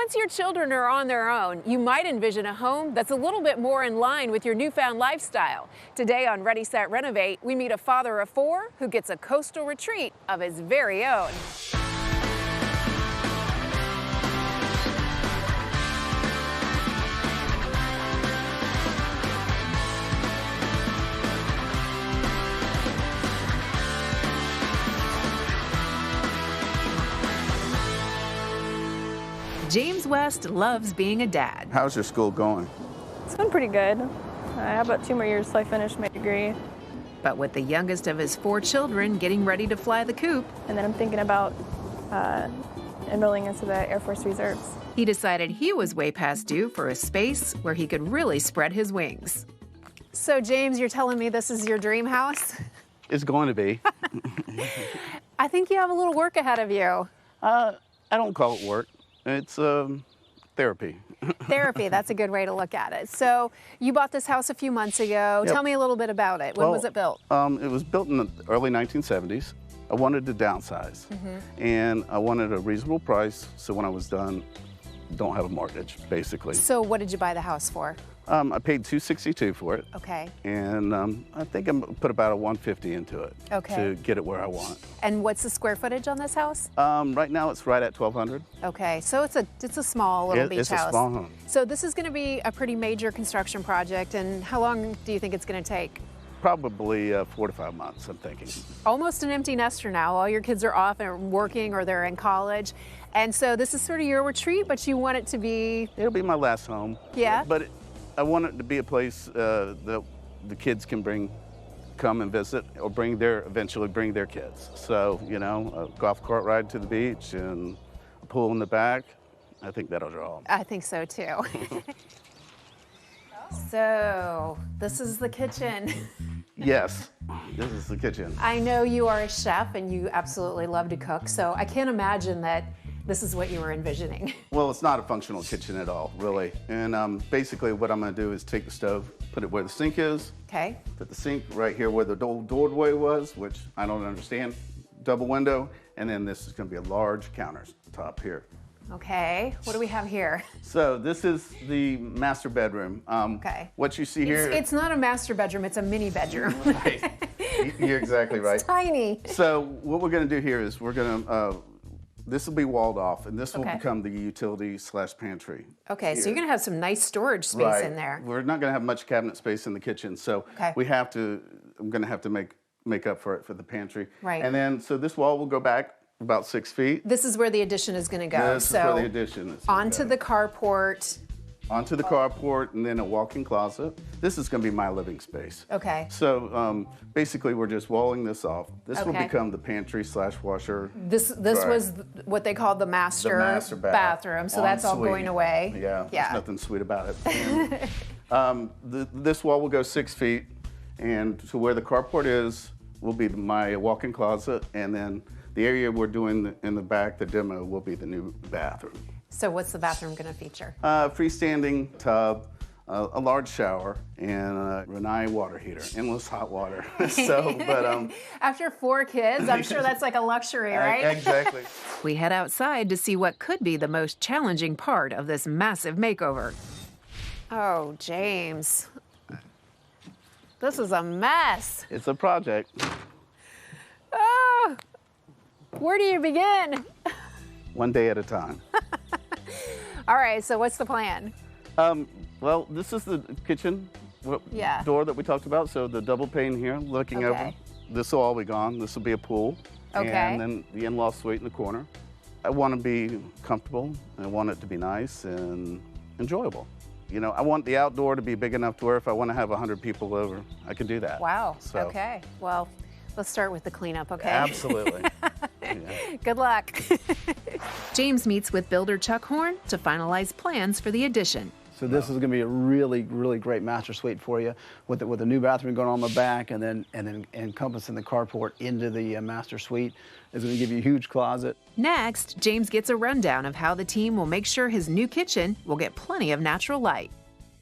Once your children are on their own, you might envision a home that's a little bit more in line with your newfound lifestyle. Today on Ready, Set, Renovate, we meet a father of four who gets a coastal retreat of his very own. James West loves being a dad. How's your school going? It's been pretty good. I have about 2 more years till I finish my degree. But with the youngest of his four children getting ready to fly the coop, And then I'm thinking about enrolling into the Air Force Reserves. he decided he was way past due for a space where he could really spread his wings. So, James, you're telling me this is your dream house? It's going to be. I think you have a little work ahead of you. I don't call it work. It's therapy. Therapy, that's a good way to look at it. So you bought this house a few months ago. Yep. Tell me a little bit about it. When was it built? It was built in the early 1970s. I wanted to downsize, and I wanted a reasonable price, so when I was done, don't have a mortgage, basically. So what did you buy the house for? I paid $262 for it, Okay. and I think I put about a $150 into it Okay. to get it where I want. And what's the square footage on this house? Right now, it's right at 1,200. Okay, so it's a small little beach It's house. a small home. So this is going to be a pretty major construction project, and how long do you think it's going to take? Probably 4 to 5 months, I'm thinking. Almost an empty nester now. All your kids are off and working or they're in college. And so this is sort of your retreat, but you want it to be... It'll be my last home. Yeah? But I want it to be a place that the kids can come and visit, or eventually bring their kids. So, you know, a golf cart ride to the beach and a pool in the back. I think that'll draw them. I think so too. So this is the kitchen. Yes, this is the kitchen. I know you are a chef and you absolutely love to cook, so I can't imagine that this is what you were envisioning. Well, it's not a functional kitchen at all, really. And basically what I'm gonna do is take the stove, put it where the sink is, Okay. put the sink right here where the doorway was, which I don't understand, double window, and then this is gonna be a large countertop here. Okay. What do we have here? So this is the master bedroom. Okay. What you see here. It's not a master bedroom, it's a mini bedroom. Right. You're exactly right. It's tiny. So what we're gonna do here is we're gonna, this will be walled off, and this will Okay. become the utility/pantry. Okay, so here. you're gonna have some nice storage space Right. in there. We're not gonna have much cabinet space in the kitchen, so Okay. I'm gonna have to make up for it for the pantry. Right. And then, so this wall will go back about 6 feet. This is where the addition is gonna go. This is so where the addition is gonna onto go. the carport. Onto the carport, and then a walk-in closet. This is gonna be my living space. Okay. So basically, we're just walling this off. This will Okay. become the pantry/washer. This Right. was what they called the master, bathroom, so that's all Ensuite. going away. Yeah, there's nothing sweet about it. And, this wall will go 6 feet, and to where the carport is will be my walk-in closet, and then the area we're doing in the back, the demo, will be the new bathroom. So what's the bathroom gonna feature? Freestanding tub, a large shower, and a Rinnai water heater, endless hot water. After 4 kids, I'm sure that's like a luxury, right? Exactly. We head outside to see what could be the most challenging part of this massive makeover. Oh, James. This is a mess. It's a project. Oh, where do you begin? One day at a time. All right, so what's the plan? Well, this is the kitchen Yeah. door that we talked about. So the double pane here, looking over. Okay. This will all be gone. This will be a pool. Okay. And then the in-law suite in the corner. I want to be comfortable. I want it to be nice and enjoyable. You know, I want the outdoor to be big enough to where if I want to have 100 people over, I can do that. Wow, So, okay. Well, let's start with the cleanup, okay? Absolutely. Yeah. Good luck. James meets with builder Chuck Horn to finalize plans for the addition. So this is going to be a really, really great master suite for you, with the new bathroom going on the back, and then encompassing the carport into the master suite. It's going to give you a huge closet. Next, James gets a rundown of how the team will make sure his new kitchen will get plenty of natural light.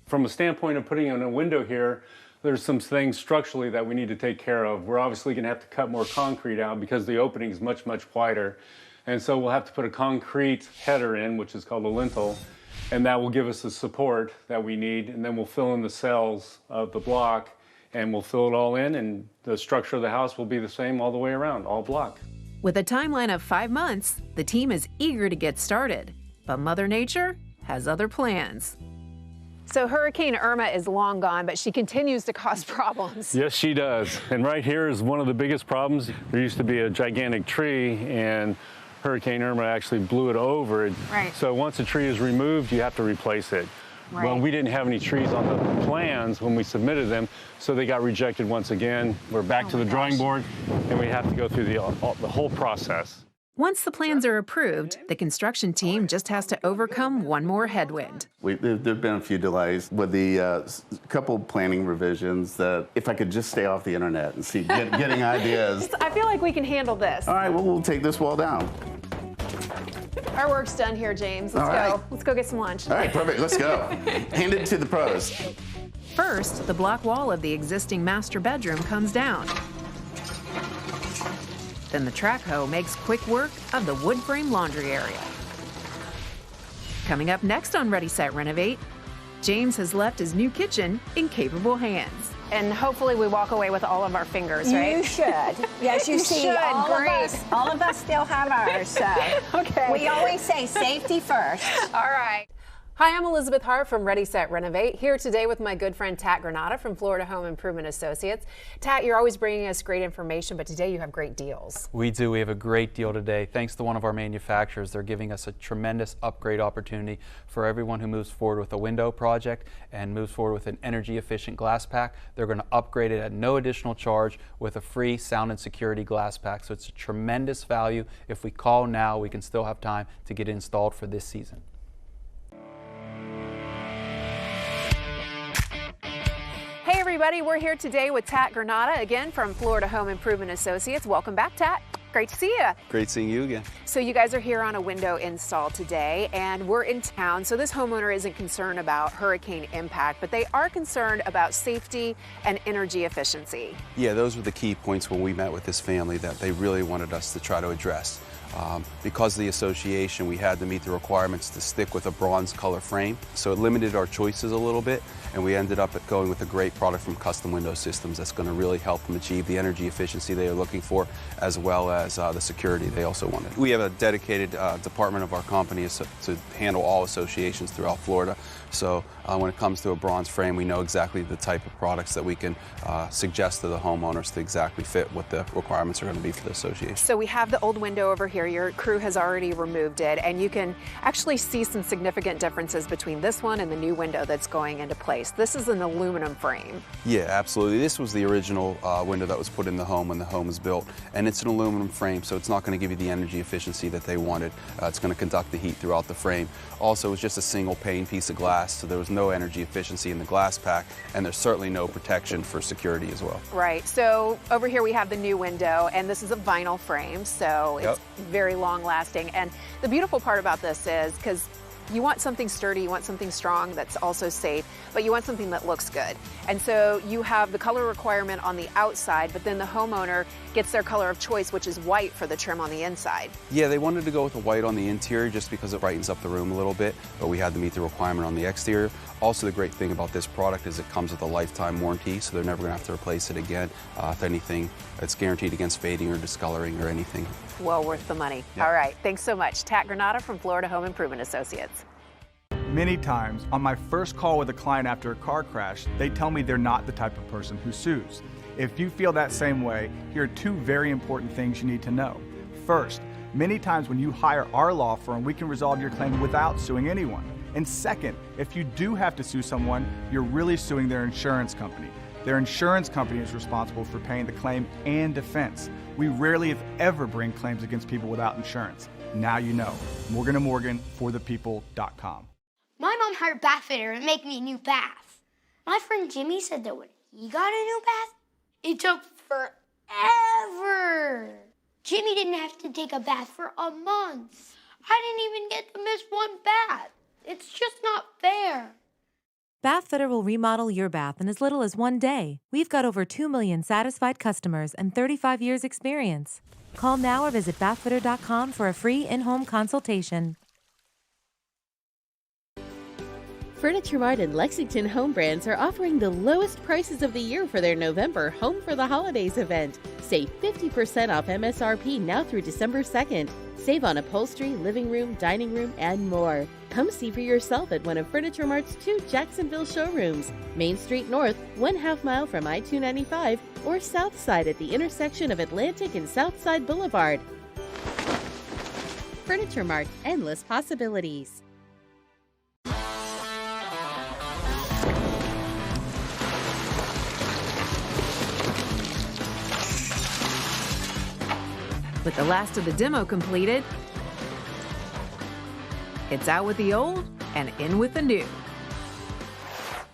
From a standpoint of putting in a window here, there's some things structurally that we need to take care of. We're obviously going to have to cut more concrete out because the opening is much, much wider. And so we'll have to put a concrete header in, which is called a lintel, and that will give us the support that we need. And then we'll fill in the cells of the block, and we'll fill it all in, and the structure of the house will be the same all the way around, all block. With a timeline of 5 months, the team is eager to get started. But Mother Nature has other plans. So Hurricane Irma is long gone, but she continues to cause problems. Yes, she does. And right here is one of the biggest problems. There used to be a gigantic tree, and Hurricane Irma actually blew it over. Right. So once a tree is removed, you have to replace it. Right. Well, we didn't have any trees on the plans when we submitted them, so they got rejected once again. We're back to the drawing board, and we have to go through the whole process. Once the plans are approved, the construction team just has to overcome one more headwind. There have been a few delays with the couple planning revisions that if I could just stay off the internet and see getting ideas. I feel like we can handle this. All right, well, we'll take this wall down. Our work's done here, James. Let's All go. right. Let's go get some lunch. All right, perfect, let's go. Hand it to the pros. First, the block wall of the existing master bedroom comes down. Then the track hoe makes quick work of the wood frame laundry area. Coming up next on Ready, Set, Renovate, James has left his new kitchen in capable hands. And hopefully we walk away with all of our fingers, right? You should. Yes, you see, should. all Great. of us still have ours, so. Okay. We always say safety first. All right. Hi, I'm Elizabeth Hart from Ready, Set, Renovate, here today with my good friend Tat Granata from Florida Home Improvement Associates. Tat, you're always bringing us great information, but today you have great deals. We do. We have a great deal today. Thanks to one of our manufacturers, they're giving us a tremendous upgrade opportunity for everyone who moves forward with a window project and moves forward with an energy efficient glass pack. They're going to upgrade it at no additional charge with a free sound and security glass pack. So it's a tremendous value. If we call now, we can still have time to get it installed for this season. Hey everybody, we're here today with Tat Granata again from Florida Home Improvement Associates. Welcome back, Tat. Great to see you. Great seeing you again. So you guys are here on a window install today, and we're in town, so this homeowner isn't concerned about hurricane impact, but they are concerned about safety and energy efficiency. Yeah, those were the key points when we met with this family that they really wanted us to try to address. Because of the association, we had to meet the requirements to stick with a bronze color frame, so it limited our choices a little bit, and we ended up going with a great product from Custom Window Systems that's going to really help them achieve the energy efficiency they are looking for, as well as the security they also wanted. We have a dedicated department of our company to handle all associations throughout Florida, so when it comes to a bronze frame, we know exactly the type of products that we can suggest to the homeowners to exactly fit what the requirements are going to be for the association. So we have the old window over here. Your crew has already removed it, and you can actually see some significant differences between this one and the new window that's going into place. This is an aluminum frame. Yeah, absolutely. This was the original window that was put in the home when the home was built, and it's an aluminum frame, so it's not going to give you the energy efficiency that they wanted. It's going to conduct the heat throughout the frame. Also, it's just a single pane piece of glass, so there was no energy efficiency in the glass pack, and there's certainly no protection for security as well. Right. So over here we have the new window, and this is a vinyl frame, so it's very long lasting. And the beautiful part about this is, because you want something sturdy, you want something strong that's also safe, but you want something that looks good. And so you have the color requirement on the outside, but then the homeowner gets their color of choice, which is white for the trim on the inside. Yeah, they wanted to go with a white on the interior just because it brightens up the room a little bit, but we had to meet the requirement on the exterior. Also, the great thing about this product is it comes with a lifetime warranty, so they're never going to have to replace it again. If anything, it's guaranteed against fading or discoloring or anything. Well worth the money. Yeah. All right. Thanks so much. Tat Granata from Florida Home Improvement Associates. Many times, on my first call with a client after a car crash, they tell me they're not the type of person who sues. If you feel that same way, here are two very important things you need to know. First, many times when you hire our law firm, we can resolve your claim without suing anyone. And second, if you do have to sue someone, you're really suing their insurance company. Their insurance company is responsible for paying the claim and defense. We rarely, if ever, bring claims against people without insurance. Now you know. Morgan & Morgan, forthepeople.com. My mom hired a bath fitter to make me a new bath. My friend Jimmy said that when he got a new bath, it took forever. Jimmy didn't have to take a bath for a month. I didn't even get to miss one bath. It's just not fair. Bath Fitter will remodel your bath in as little as 1 day. We've got over 2 million satisfied customers and 35 years experience. Call now or visit bathfitter.com for a free in-home consultation. Furniture Mart and Lexington Home Brands are offering the lowest prices of the year for their November Home for the Holidays event. Save 50% off MSRP now through December 2nd. Save on upholstery, living room, dining room, and more. Come see for yourself at one of Furniture Mart's 2 Jacksonville showrooms, Main Street North, 1/2 mile from I-295, or South Side at the intersection of Atlantic and Southside Boulevard. Furniture Mart, endless possibilities. With the last of the demo completed, it's out with the old and in with the new.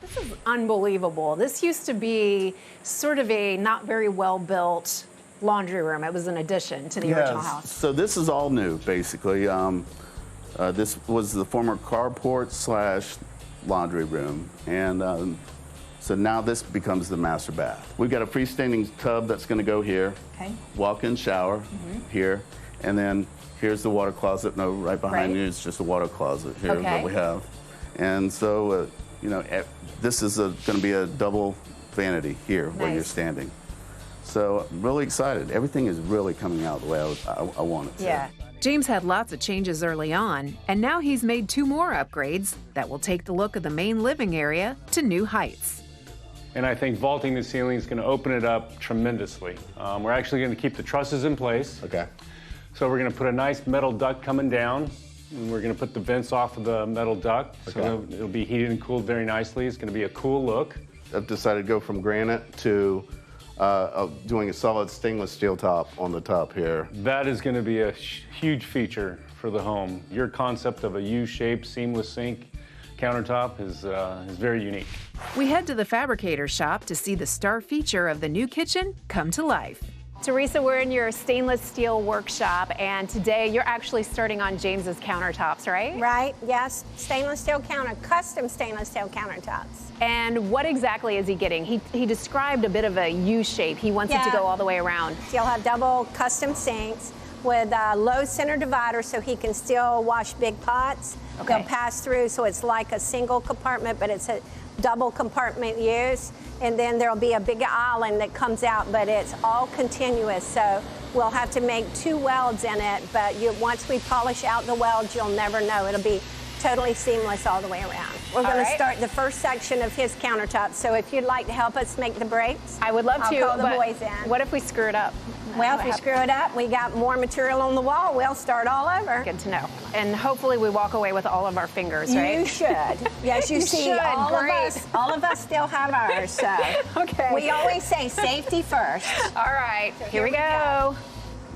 This is unbelievable. This used to be sort of a not very well-built laundry room. It was an addition to the original house. So this is all new, basically. This was the former carport / laundry room, and so now this becomes the master bath. We've got a freestanding tub that's going to go here. Okay. Walk-in shower here, and then here's the water closet. No, right behind you is just a water closet here that we have. And so, you know, this is going to be a double vanity here where you're standing. So I'm really excited. Everything is really coming out the way I want it to. Yeah. James had lots of changes early on, and now he's made 2 more upgrades that will take the look of the main living area to new heights. And I think vaulting the ceiling is going to open it up tremendously. We're actually going to keep the trusses in place. Okay. So we're going to put a nice metal duct coming down, and we're going to put the vents off of the metal duct. Okay. So it'll be heated and cooled very nicely. It's going to be a cool look. I've decided to go from granite to doing a solid stainless steel top on the top here. That is going to be a huge feature for the home. Your concept of a U-shaped seamless sink countertop is very unique. We head to the fabricator shop to see the star feature of the new kitchen come to life. Teresa, we're in your stainless steel workshop, and today you're actually starting on James's countertops, right? Right, yes. Stainless steel custom stainless steel countertops. And what exactly is he getting? He described a bit of a U shape. He wants it to go all the way around. You'll have double custom sinks with a low center divider so he can still wash big pots. They'll pass through, so it's like a single compartment, but it's a double compartment use. And then there'll be a big island that comes out, but it's all continuous. So we'll have to make 2 welds in it, but once we polish out the welds, you'll never know. It'll be totally seamless all the way around. We're going to start the first section of his countertop. So if you'd like to help us make the breaks, I would love to. I'll call the boys in. What if we screw it up? Well, if we screw it up, we got more material on the wall. We'll start all over. Good to know. And hopefully we walk away with all of our fingers, right? You should. Yes, you see, should. all Great. of us still have ours. So okay. We always say safety first. All right, so here we go.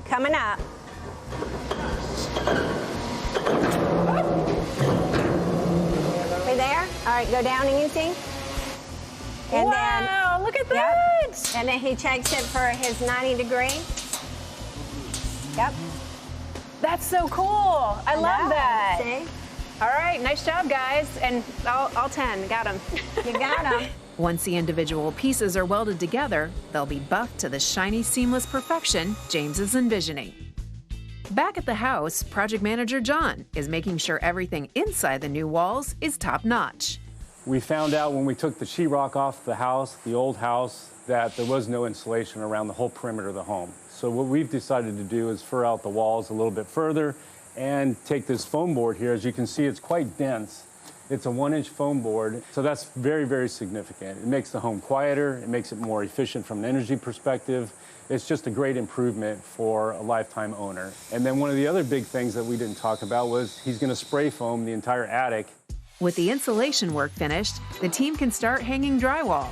Coming up. We there? All right, go down easy. And wow, look at that. Yep. And then he checks it for his 90 degree. Yep. That's so cool. I love that. See? All right, nice job, guys. And all 10, got them. You got them. Once the individual pieces are welded together, they'll be buffed to the shiny, seamless perfection James is envisioning. Back at the house, project manager John is making sure everything inside the new walls is top-notch. We found out when we took the sheetrock off the house, the old house, that there was no insulation around the whole perimeter of the home. So what we've decided to do is fur out the walls a little bit further and take this foam board here. As you can see, it's quite dense. It's a 1-inch foam board, so that's very, very significant. It makes the home quieter, it makes it more efficient from an energy perspective. It's just a great improvement for a lifetime owner. And then one of the other big things that we didn't talk about was he's gonna spray foam the entire attic. With the insulation work finished, the team can start hanging drywall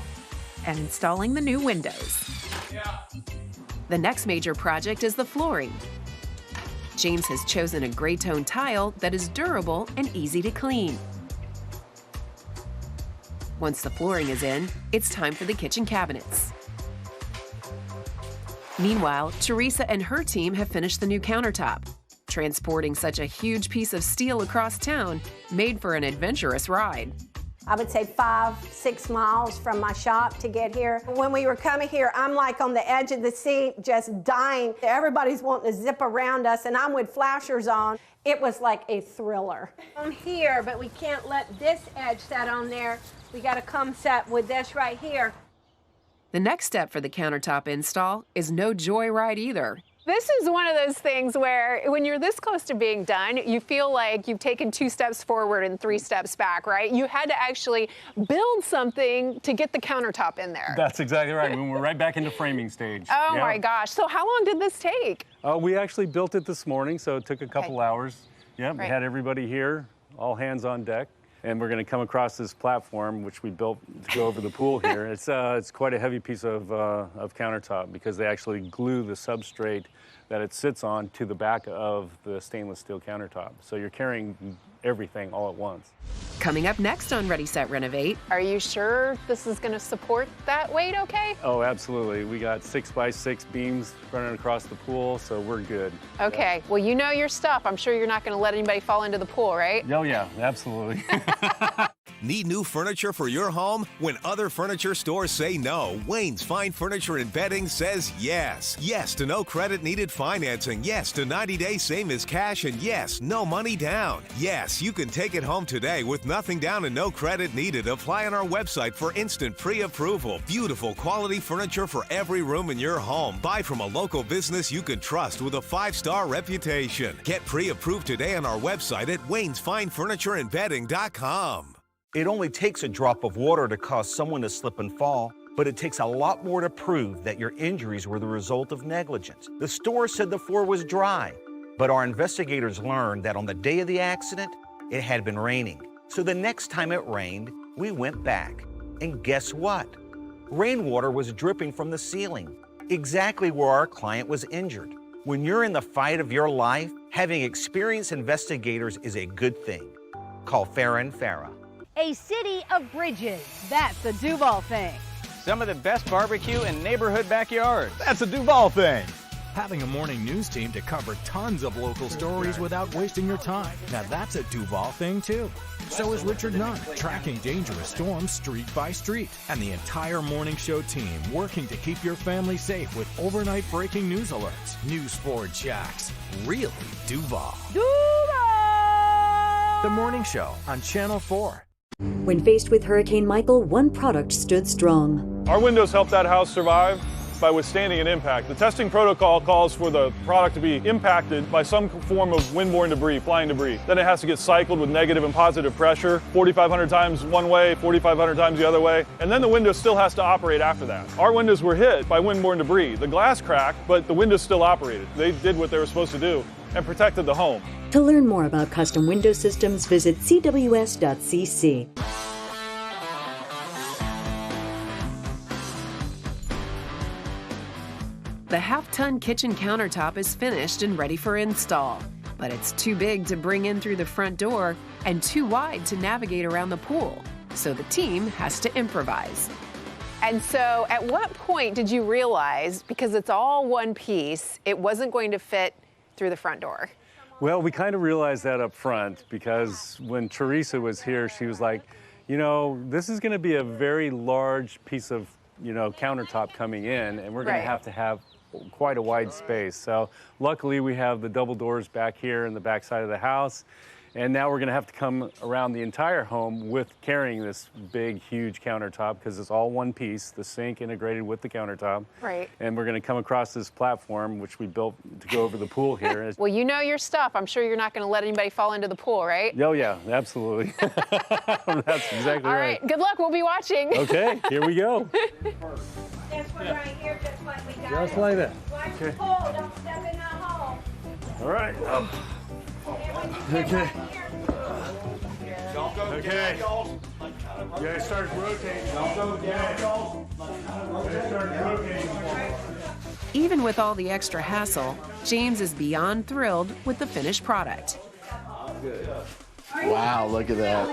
and installing the new windows. The next major project is the flooring. James has chosen a gray tone tile that is durable and easy to clean. Once the flooring is in, it's time for the kitchen cabinets. Meanwhile, Teresa and her team have finished the new countertop. Transporting such a huge piece of steel across town made for an adventurous ride. I would say 5-6 miles from my shop to get here. When we were coming here, I'm like on the edge of the seat, just dying. Everybody's wanting to zip around us, and I'm with flashers on. It was like a thriller. I'm here, but we can't let this edge set on there. We got to come set with this right here. The next step for the countertop install is no joyride either. This is one of those things where when you're this close to being done, you feel like you've taken 2 steps forward and 3 steps back, right? You had to actually build something to get the countertop in there. That's exactly right. We're right back into framing stage. Oh my gosh. So how long did this take? We actually built it this morning, so it took a couple hours. Yeah, we Right. had everybody here, all hands on deck. And we're going to come across this platform, which we built to go over the pool here. It's quite a heavy piece of countertop because they actually glue the substrate that it sits on to the back of the stainless steel countertop. So you're carrying everything all at once. Coming up next on Ready, Set, Renovate. Are you sure this is going to support that weight okay? Oh, absolutely. We got 6x6 beams running across the pool, so we're good. Okay, well, you know your stuff. I'm sure you're not going to let anybody fall into the pool, right? Oh, yeah, absolutely. Need new furniture for your home? When other furniture stores say no, Wayne's Fine Furniture and Bedding says yes. Yes to no credit needed financing. Yes to 90 days same as cash. And yes, no money down. Yes, you can take it home today with nothing down and no credit needed. Apply on our website for instant pre-approval. Beautiful quality furniture for every room in your home. Buy from a local business you can trust with a 5-star reputation. Get pre-approved today on our website at waynesfinefurnitureandbedding.com. It only takes a drop of water to cause someone to slip and fall, but it takes a lot more to prove that your injuries were the result of negligence. The store said the floor was dry, but our investigators learned that on the day of the accident, it had been raining. So the next time it rained, we went back. And guess what? Rainwater was dripping from the ceiling, exactly where our client was injured. When you're in the fight of your life, having experienced investigators is a good thing. Call Farah & Farah. A city of bridges. That's the Duval thing. Some of the best barbecue in neighborhood backyards. That's a Duval thing. Having a morning news team to cover tons of local stories without wasting your time. Now that's a Duval thing too. So is Richard Nunn, tracking dangerous storms street by street. And the entire morning show team working to keep your family safe with overnight breaking news alerts. News 4 Jax. Really Duval. Duval! The Morning Show on Channel 4. When faced with Hurricane Michael, one product stood strong. Our windows helped that house survive by withstanding an impact. The testing protocol calls for the product to be impacted by some form of windborne debris, flying debris. Then it has to get cycled with negative and positive pressure, 4,500 times one way, 4,500 times the other way, and then the window still has to operate after that. Our windows were hit by windborne debris. The glass cracked, but the windows still operated. They did what they were supposed to do and protected the home. To learn more about custom window systems, visit cws.cc. The half-ton kitchen countertop is finished and ready for install, but it's too big to bring in through the front door and too wide to navigate around the pool, so the team has to improvise. And so at what point did you realize, because it's all one piece, it wasn't going to fit through the front door? Well, we kind of realized that up front because when Teresa was here, she was like, you know, this is going to be a very large piece of, countertop coming in, and we're going to have quite a wide space. So luckily we have the double doors back here in the back side of the house. And now we're going to have to come around the entire home with carrying this big, huge countertop because it's all one piece, the sink integrated with the countertop. Right. And we're going to come across this platform, which we built to go over the pool here. Well, you know your stuff. I'm sure you're not going to let anybody fall into the pool, right? Oh, yeah, absolutely. That's exactly All right. Good luck. We'll be watching. Okay, here we go. This one right here, just like we got Just like that. Watch the pool, don't step in that hole. All right. Okay. Okay. You guys start rotating. Even with all the extra hassle, James is beyond thrilled with the finished product. Wow, look at that.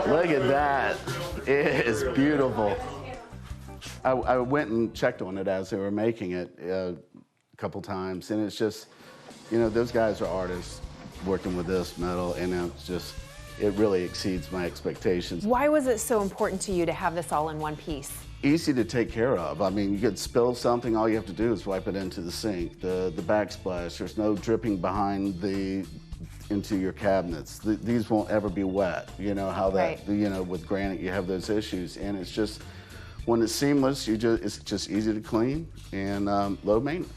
Look at that. It is beautiful. I went and checked on it as they were making it a couple times, and it's just, those guys are artists working with this metal, and it's just it really exceeds my expectations. Why was it so important to you to have this all in one piece? Easy to take care of. I mean, you could spill something, all you have to do is wipe it into the sink. The backsplash, there's no dripping behind into your cabinets. These won't ever be wet. You know how that, you know, with granite you have those issues, and it's just, when it's seamless, it's just easy to clean and low maintenance.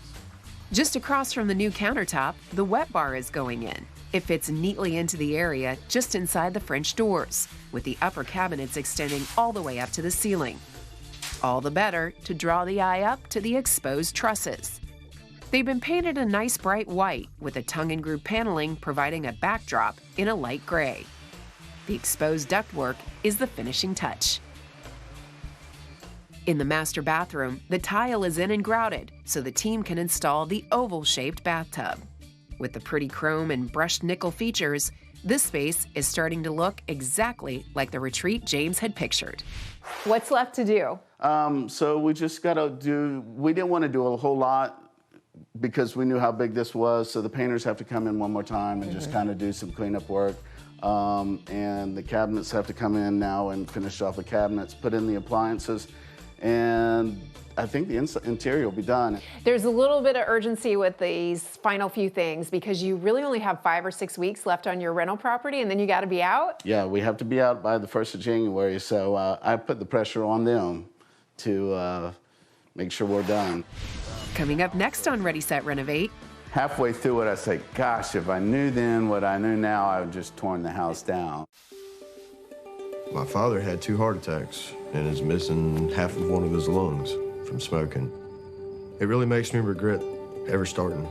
Just across from the new countertop, the wet bar is going in. It fits neatly into the area just inside the French doors, with the upper cabinets extending all the way up to the ceiling. All the better to draw the eye up to the exposed trusses. They've been painted a nice bright white, with the tongue and groove paneling providing a backdrop in a light gray. The exposed ductwork is the finishing touch. In the master bathroom, the tile is in and grouted, so the team can install the oval-shaped bathtub. With the pretty chrome and brushed nickel features, this space is starting to look exactly like the retreat James had pictured. What's left to do? So we just got to we didn't want to do a whole lot because we knew how big this was, so the painters have to come in one more time and just kind of do some cleanup work. And the cabinets have to come in now and finish off the cabinets, put in the appliances, and I think the interior will be done. There's a little bit of urgency with these final few things because you really only have 5 or 6 weeks left on your rental property, and then you got to be out. Yeah, we have to be out by the 1st of January, so I put the pressure on them to make sure we're done. Coming up next on Ready, Set, Renovate. Halfway through it, I say, gosh, if I knew then what I knew now, I would just torn the house down. My father had 2 heart attacks and is missing half of one of his lungs from smoking. It really makes me regret ever starting.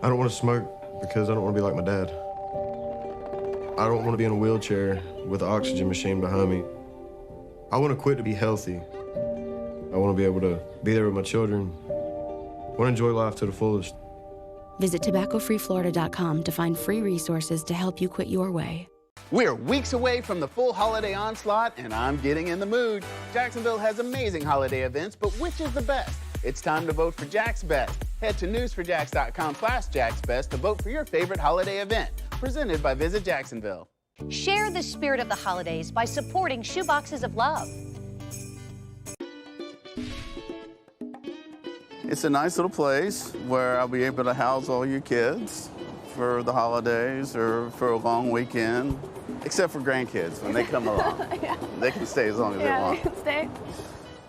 I don't want to smoke because I don't want to be like my dad. I don't want to be in a wheelchair with an oxygen machine behind me. I want to quit to be healthy. I want to be able to be there with my children. I want to enjoy life to the fullest. Visit tobaccofreeflorida.com to find free resources to help you quit your way. We're weeks away from the full holiday onslaught, and I'm getting in the mood. Jacksonville has amazing holiday events, but which is the best? It's time to vote for Jack's Best. Head to newsforjax.com/JacksBest to vote for your favorite holiday event. Presented by Visit Jacksonville. Share the spirit of the holidays by supporting Shoeboxes of Love. It's a nice little place where I'll be able to house all your kids for the holidays or for a long weekend, except for grandkids when they come along. Yeah. They can stay as long as they want. They can stay.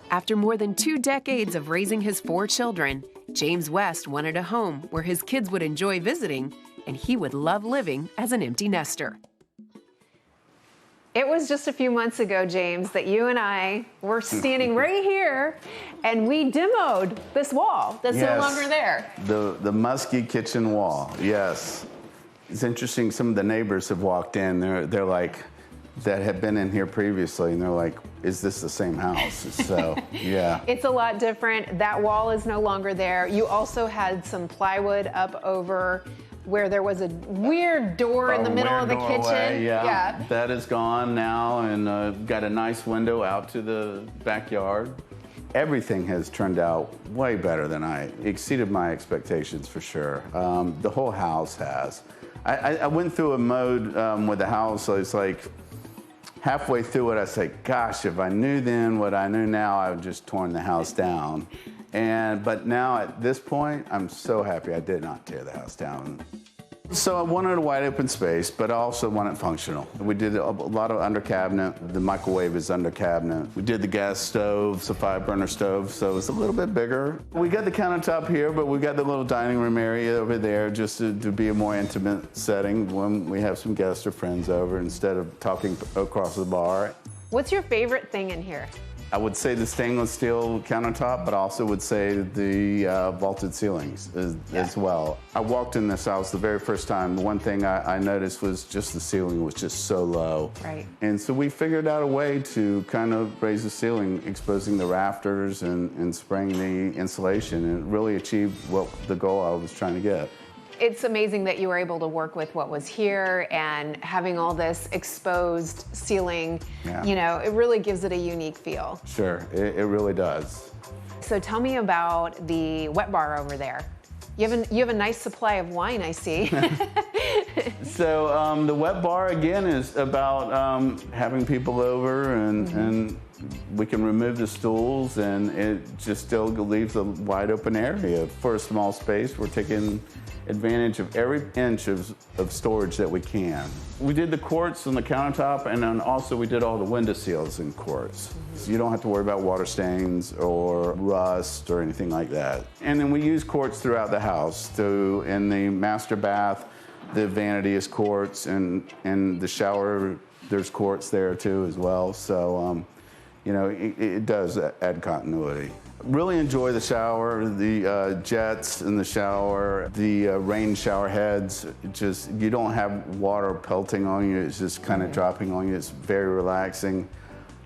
After more than 2 decades of raising his 4 children, James West wanted a home where his kids would enjoy visiting and he would love living as an empty nester. It was just a few months ago, James, that you and I were standing right here and we demoed this wall that's no longer there. The musky kitchen wall, yes. It's interesting, some of the neighbors have walked in, they're like, that have been in here previously, and they're like, is this the same house? So, yeah. It's a lot different. That wall is no longer there. You also had some plywood up over where there was a weird door in the middle of the kitchen. Yeah, that is gone now, and got a nice window out to the backyard. Everything has turned out way better than I exceeded my expectations for sure. The whole house has. I went through a mode with the house, so it's like halfway through it, I say, gosh, if I knew then what I knew now, I would just torn the house down. But now at this point, I'm so happy I did not tear the house down. So I wanted a wide open space, but I also want it functional. We did a lot of under cabinet. The microwave is under cabinet. We did the gas stove, it's a 5-burner stove, so it's a little bit bigger. We got the countertop here, but we got the little dining room area over there just to be a more intimate setting when we have some guests or friends over instead of talking across the bar. What's your favorite thing in here? I would say the stainless steel countertop, but also would say the vaulted ceilings as well. I walked in this house the very first time. The one thing I noticed was just the ceiling was just so low. Right. And so we figured out a way to kind of raise the ceiling, exposing the rafters and spraying the insulation, and it really achieved what the goal I was trying to get. It's amazing that you were able to work with what was here and having all this exposed ceiling. Yeah. You know, it really gives it a unique feel. Sure, it really does. So tell me about the wet bar over there. You have a nice supply of wine, I see. So the wet bar, again, is about having people over and we can remove the stools and it just still leaves a wide open area. For a small space, we're taking advantage of every inch of storage that we can. We did the quartz on the countertop, and then also we did all the window seals in quartz. So you don't have to worry about water stains or rust or anything like that. And then we use quartz throughout the house. So in the master bath, the vanity is quartz, and in the shower, there's quartz there too as well. So, you know, it does add continuity. Really enjoy the shower, the jets in the shower, the rain shower heads. Just, you don't have water pelting on you, it's just kind of dropping on you. It's very relaxing.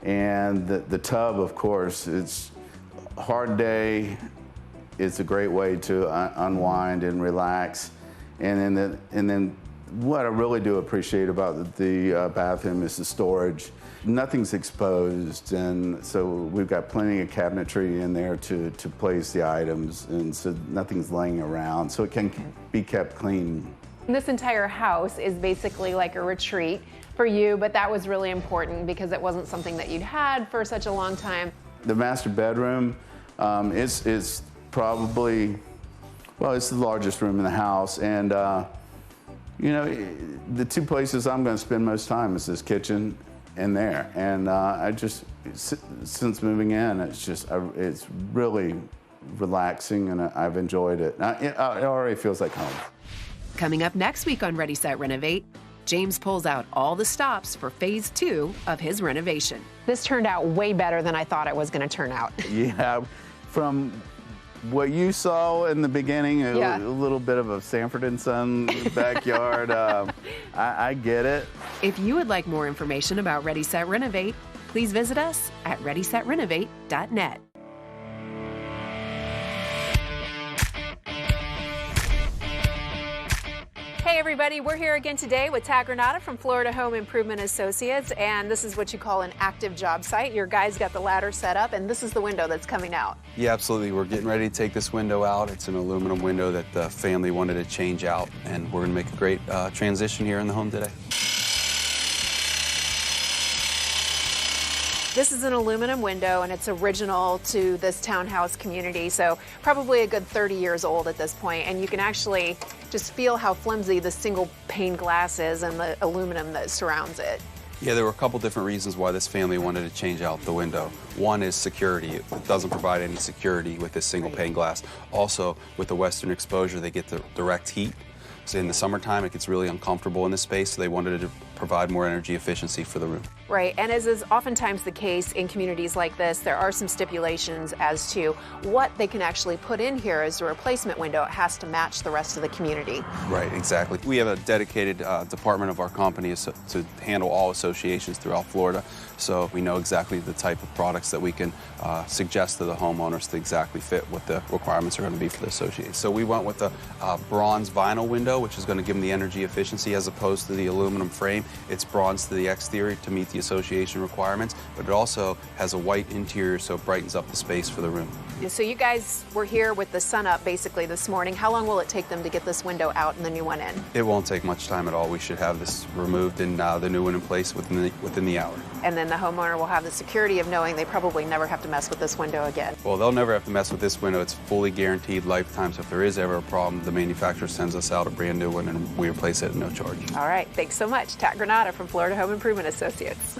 And the tub, of course, it's a hard day. It's a great way to unwind and relax. And then what I really do appreciate about the bathroom is the storage. Nothing's exposed, and so we've got plenty of cabinetry in there to place the items, and so nothing's laying around, so it can be kept clean. This entire house is basically like a retreat for you, but that was really important because it wasn't something that you'd had for such a long time. The master bedroom is probably, well, it's the largest room in the house, and you know, the two places I'm going to spend most time is this kitchen in there, and I just, since moving in, it's really relaxing, and I've enjoyed it. It already feels like home. Coming up next week on Ready, Set, Renovate, James pulls out all the stops for phase 2 of his renovation. This turned out way better than I thought it was going to turn out. Yeah, from what you saw in the beginning, a little bit of a Sanford and Son backyard, I get it. If you would like more information about Ready, Set, Renovate, please visit us at ReadySetRenovate.net. Hey everybody, we're here again today with Tad Granata from Florida Home Improvement Associates, and this is what you call an active job site. Your guys got the ladder set up, and this is the window that's coming out. Yeah, absolutely. We're getting ready to take this window out. It's an aluminum window that the family wanted to change out, and we're going to make a great transition here in the home today. This is an aluminum window, and it's original to this townhouse community, so probably a good 30 years old at this point, and you can actually just feel how flimsy the single pane glass is and the aluminum that surrounds it. Yeah, there were a couple different reasons why this family wanted to change out the window. One is security. It doesn't provide any security with this single pane glass. Also, with the western exposure, they get the direct heat. So in the summertime, it gets really uncomfortable in this space, so they wanted to provide more energy efficiency for the room. Right, and as is oftentimes the case in communities like this, there are some stipulations as to what they can actually put in here as a replacement window. It has to match the rest of the community. Right, exactly. We have a dedicated department of our company to handle all associations throughout Florida, so we know exactly the type of products that we can suggest to the homeowners to exactly fit what the requirements are going to be for the association. So we went with a bronze vinyl window, which is going to give them the energy efficiency as opposed to the aluminum frame. It's bronze to the exterior to meet the association requirements, but it also has a white interior, so it brightens up the space for the room. So you guys were here with the sun up basically this morning. How long will it take them to get this window out and the new one in? It won't take much time at all. We should have this removed and the new one in place within the hour. And then the homeowner will have the security of knowing they probably never have to mess with this window again. Well, they'll never have to mess with this window. It's fully guaranteed lifetime, so if there is ever a problem, the manufacturer sends us out a brand new one and we replace it at no charge. All right, thanks so much. Tad Granata from Florida Home Improvement Associates.